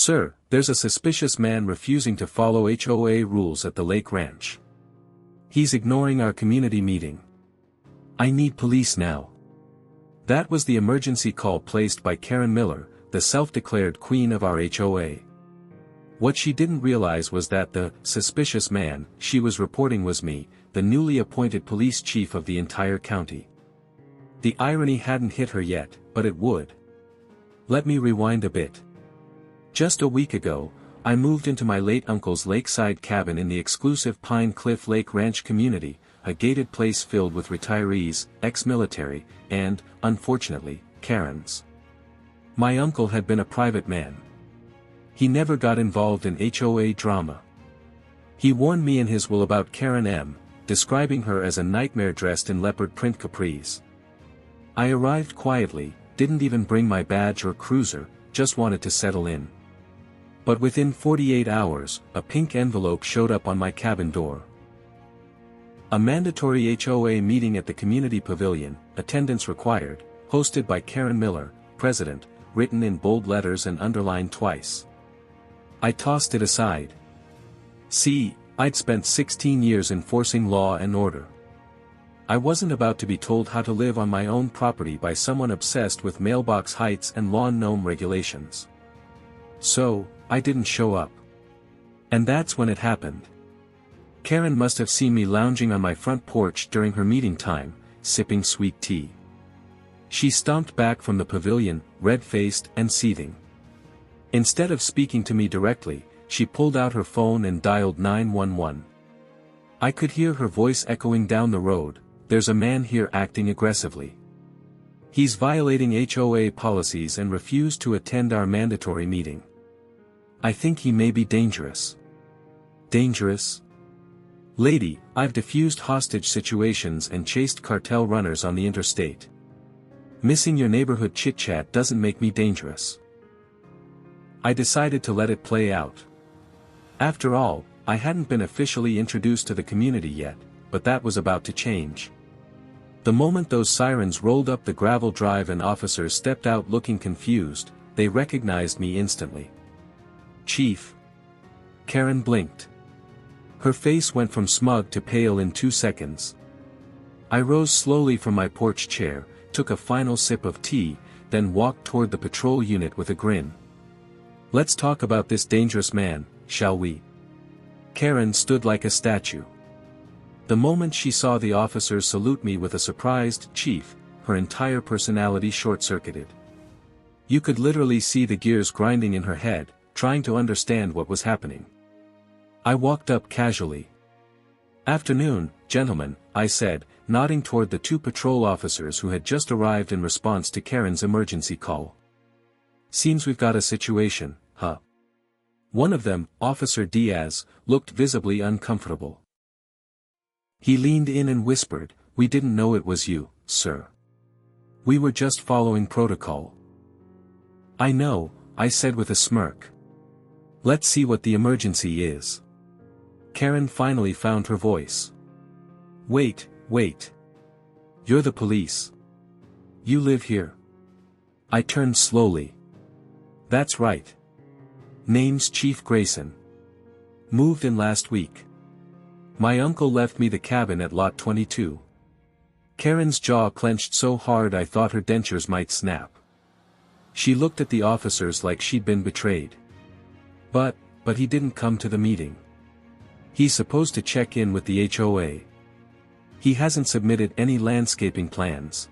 Sir, there's a suspicious man refusing to follow HOA rules at the lake ranch. He's ignoring our community meeting. I need police now. That was the emergency call placed by Karen Miller, the self-declared queen of our HOA. What she didn't realize was that the suspicious man she was reporting was me, the newly appointed police chief of the entire county. The irony hadn't hit her yet, but it would. Let me rewind a bit. Just a week ago, I moved into my late uncle's lakeside cabin in the exclusive Pine Cliff Lake Ranch community, a gated place filled with retirees, ex-military, and, unfortunately, Karens. My uncle had been a private man. He never got involved in HOA drama. He warned me in his will about Karen M., describing her as a nightmare dressed in leopard print capris. I arrived quietly, didn't even bring my badge or cruiser, just wanted to settle in. But within 48 hours, a pink envelope showed up on my cabin door. A mandatory HOA meeting at the community pavilion, attendance required, hosted by Karen Miller, President, written in bold letters and underlined twice. I tossed it aside. See, I'd spent 16 years enforcing law and order. I wasn't about to be told how to live on my own property by someone obsessed with mailbox heights and lawn gnome regulations. So, I didn't show up. And that's when it happened. Karen must have seen me lounging on my front porch during her meeting time, sipping sweet tea. She stomped back from the pavilion, red-faced and seething. Instead of speaking to me directly, she pulled out her phone and dialed 911. I could hear her voice echoing down the road, "There's a man here acting aggressively. He's violating HOA policies and refused to attend our mandatory meeting. I think he may be dangerous." Dangerous? Lady, I've defused hostage situations and chased cartel runners on the interstate. Missing your neighborhood chit-chat doesn't make me dangerous. I decided to let it play out. After all, I hadn't been officially introduced to the community yet, but that was about to change. The moment those sirens rolled up the gravel drive and officers stepped out looking confused, they recognized me instantly. "Chief." Karen blinked. Her face went from smug to pale in 2 seconds. I rose slowly from my porch chair, took a final sip of tea, then walked toward the patrol unit with a grin. "Let's talk about this dangerous man, shall we?" Karen stood like a statue. The moment she saw the officers salute me with a surprised "Chief," her entire personality short-circuited. You could literally see the gears grinding in her head, trying to understand what was happening. I walked up casually. "Afternoon, gentlemen," I said, nodding toward the 2 patrol officers who had just arrived in response to Karen's emergency call. "Seems we've got a situation, huh?" One of them, Officer Diaz, looked visibly uncomfortable. He leaned in and whispered, "We didn't know it was you, sir. We were just following protocol." "I know," I said with a smirk. "Let's see what the emergency is." Karen finally found her voice. Wait. You're the police. You live here." I turned slowly. "That's right. Name's Chief Grayson. Moved in last week. My uncle left me the cabin at lot 22. Karen's jaw clenched so hard I thought her dentures might snap. She looked at the officers like she'd been betrayed. But he didn't come to the meeting. He's supposed to check in with the HOA. He hasn't submitted any landscaping plans.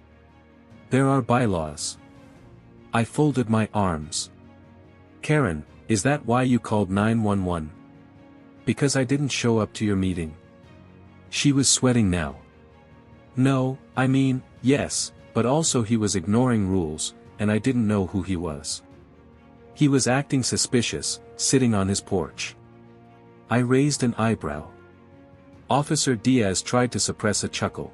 There are bylaws." I folded my arms. "Karen, is that why you called 911? Because I didn't show up to your meeting?" She was sweating now. "No, I mean, yes, but also he was ignoring rules, and I didn't know who he was. He was acting suspicious, sitting on his porch." I raised an eyebrow. Officer Diaz tried to suppress a chuckle.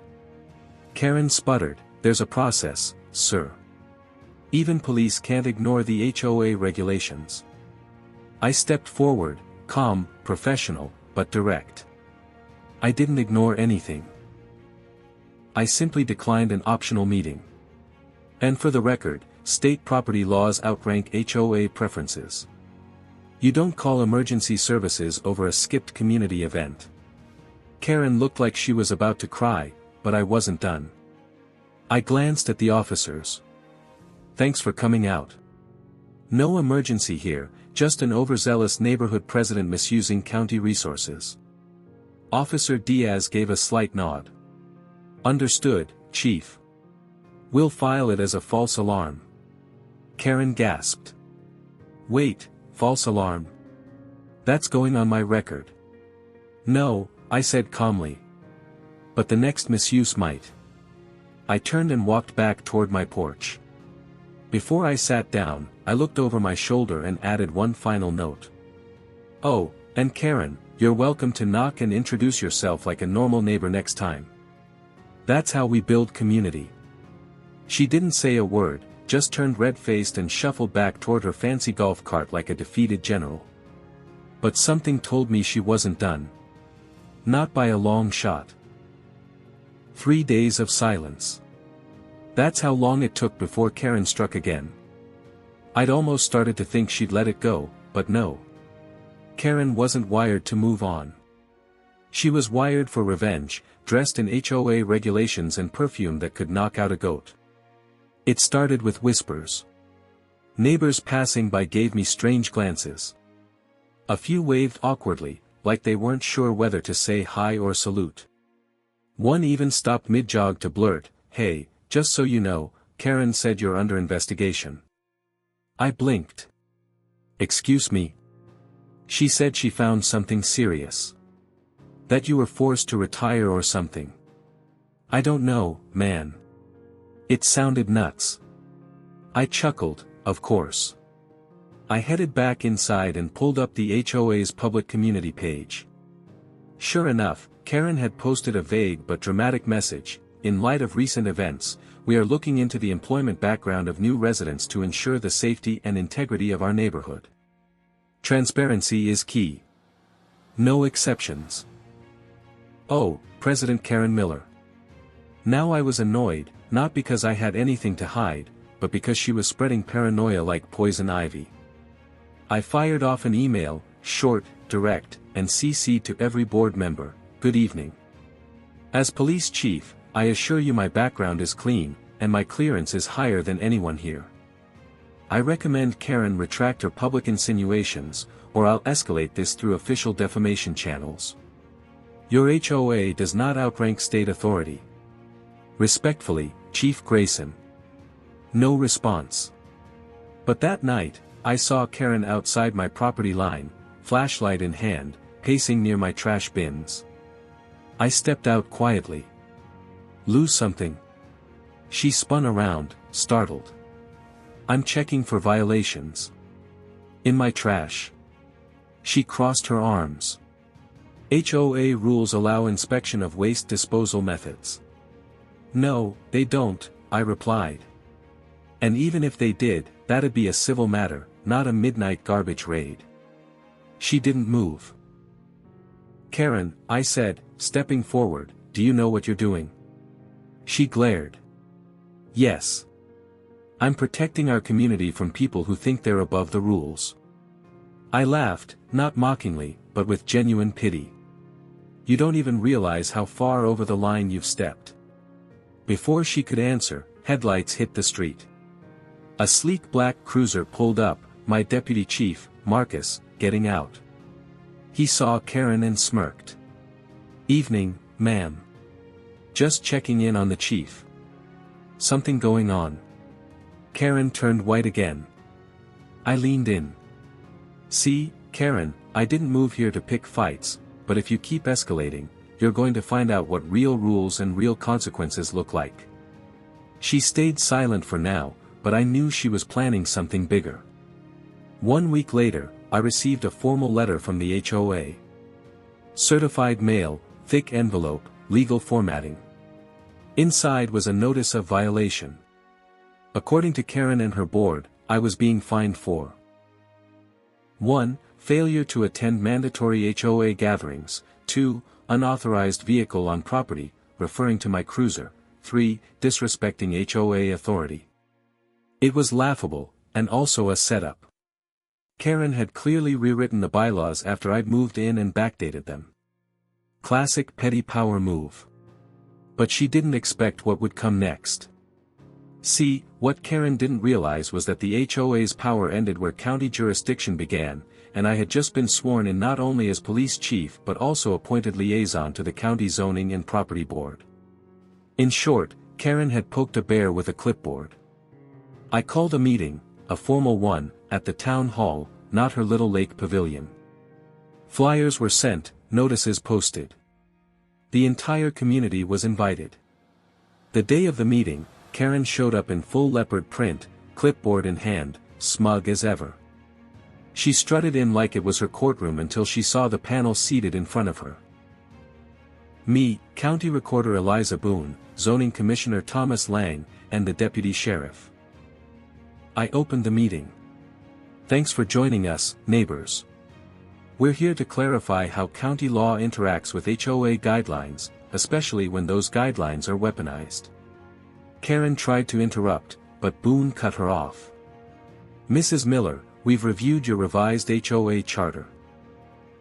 Karen sputtered, "There's a process, sir. Even police can't ignore the HOA regulations." I stepped forward, calm, professional, but direct. I didn't ignore anything. I simply declined an optional meeting. And for the record, state property laws outrank HOA preferences. You don't call emergency services over a skipped community event. Karen looked like she was about to cry, but I wasn't done. I glanced at the officers. Thanks for coming out. No emergency here, just an overzealous neighborhood president misusing county resources. Officer Diaz gave a slight nod. Understood, Chief. We'll file it as a false alarm. Karen gasped. Wait, false alarm? That's going on my record. No, I said calmly. But the next misuse might. I turned and walked back toward my porch. Before I sat down, I looked over my shoulder and added one final note. Oh, and Karen, you're welcome to knock and introduce yourself like a normal neighbor next time. That's how we build community. She didn't say a word, just turned red-faced and shuffled back toward her fancy golf cart like a defeated general. But something told me she wasn't done. Not by a long shot. 3 days of silence. That's how long it took before Karen struck again. I'd almost started to think she'd let it go, but no. Karen wasn't wired to move on. She was wired for revenge, dressed in HOA regulations and perfume that could knock out a goat. It started with whispers. Neighbors passing by gave me strange glances. A few waved awkwardly, like they weren't sure whether to say hi or salute. One even stopped mid-jog to blurt, "Hey, just so you know, Karen said you're under investigation." I blinked. Excuse me? She said she found something serious. That you were forced to retire or something. I don't know, man. It sounded nuts. I chuckled, of course. I headed back inside and pulled up the HOA's public community page. Sure enough, Karen had posted a vague but dramatic message. In light of recent events, we are looking into the employment background of new residents to ensure the safety and integrity of our neighborhood. Transparency is key. No exceptions. Oh, President Karen Miller. Now I was annoyed, not because I had anything to hide, but because she was spreading paranoia like poison ivy. I fired off an email, short, direct, and CC'd to every board member, "Good evening. As police chief, I assure you my background is clean, and my clearance is higher than anyone here. I recommend Karen retract her public insinuations, or I'll escalate this through official defamation channels. Your HOA does not outrank state authority. Respectfully, Chief Grayson." No response. But that night, I saw Karen outside my property line, flashlight in hand, pacing near my trash bins. I stepped out quietly. Lose something? She spun around, startled. I'm checking for violations. In my trash. She crossed her arms. HOA rules allow inspection of waste disposal methods. No, they don't, I replied. And even if they did, that'd be a civil matter, not a midnight garbage raid. She didn't move. Karen, I said, stepping forward, do you know what you're doing? She glared. Yes. I'm protecting our community from people who think they're above the rules. I laughed, not mockingly, but with genuine pity. You don't even realize how far over the line you've stepped. Before she could answer, headlights hit the street. A sleek black cruiser pulled up, my deputy chief, Marcus, getting out. He saw Karen and smirked. Evening, ma'am. Just checking in on the chief. Something going on? Karen turned white again. I leaned in. See, Karen, I didn't move here to pick fights, but if you keep escalating, you're going to find out what real rules and real consequences look like. She stayed silent for now, but I knew she was planning something bigger. 1 week later, I received a formal letter from the HOA. Certified mail, thick envelope, legal formatting. Inside was a notice of violation. According to Karen and her board, I was being fined for 1. Failure to attend mandatory HOA gatherings, 2. Unauthorized vehicle on property, referring to my cruiser, 3. Disrespecting HOA authority. It was laughable, and also a setup. Karen had clearly rewritten the bylaws after I'd moved in and backdated them. Classic petty power move. But she didn't expect what would come next. See, what Karen didn't realize was that the HOA's power ended where county jurisdiction began, and I had just been sworn in not only as police chief but also appointed liaison to the county zoning and property board. In short, Karen had poked a bear with a clipboard. I called a meeting, a formal one, at the town hall, not her little lake pavilion. Flyers were sent, notices posted. The entire community was invited. The day of the meeting, Karen showed up in full leopard print, clipboard in hand, smug as ever. She strutted in like it was her courtroom until she saw the panel seated in front of her. Me, County Recorder Eliza Boone, Zoning Commissioner Thomas Lang, and the Deputy Sheriff. I opened the meeting. Thanks for joining us, neighbors. We're here to clarify how county law interacts with HOA guidelines, especially when those guidelines are weaponized. Karen tried to interrupt, but Boone cut her off. Mrs. Miller, we've reviewed your revised HOA charter.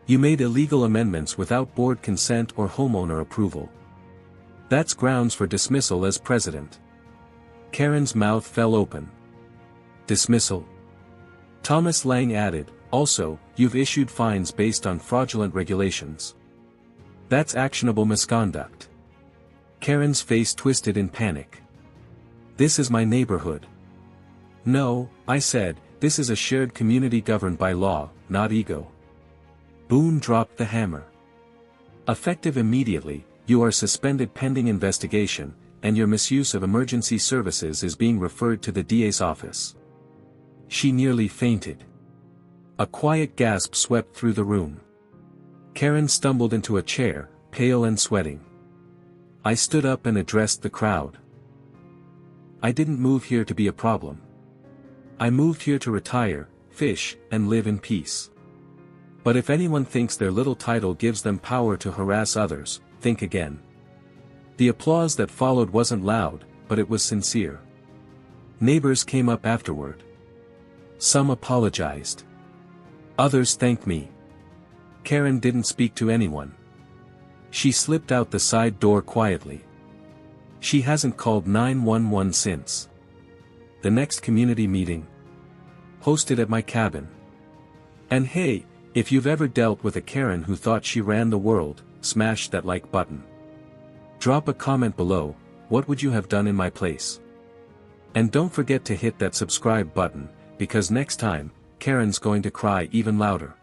You made illegal amendments without board consent or homeowner approval. That's grounds for dismissal as president. Karen's mouth fell open. Dismissal? Thomas Lang added, also, you've issued fines based on fraudulent regulations. That's actionable misconduct. Karen's face twisted in panic. This is my neighborhood. No, I said, this is a shared community governed by law, not ego. Boone dropped the hammer. Effective immediately, you are suspended pending investigation, and your misuse of emergency services is being referred to the DA's office. She nearly fainted. A quiet gasp swept through the room. Karen stumbled into a chair, pale and sweating. I stood up and addressed the crowd. I didn't move here to be a problem. I moved here to retire, fish, and live in peace. But if anyone thinks their little title gives them power to harass others, think again. The applause that followed wasn't loud, but it was sincere. Neighbors came up afterward. Some apologized. Others thanked me. Karen didn't speak to anyone. She slipped out the side door quietly. She hasn't called 911 since. The next community meeting? Hosted at my cabin. And hey, if you've ever dealt with a Karen who thought she ran the world, smash that like button. Drop a comment below, what would you have done in my place? And don't forget to hit that subscribe button, because next time, Karen's going to cry even louder.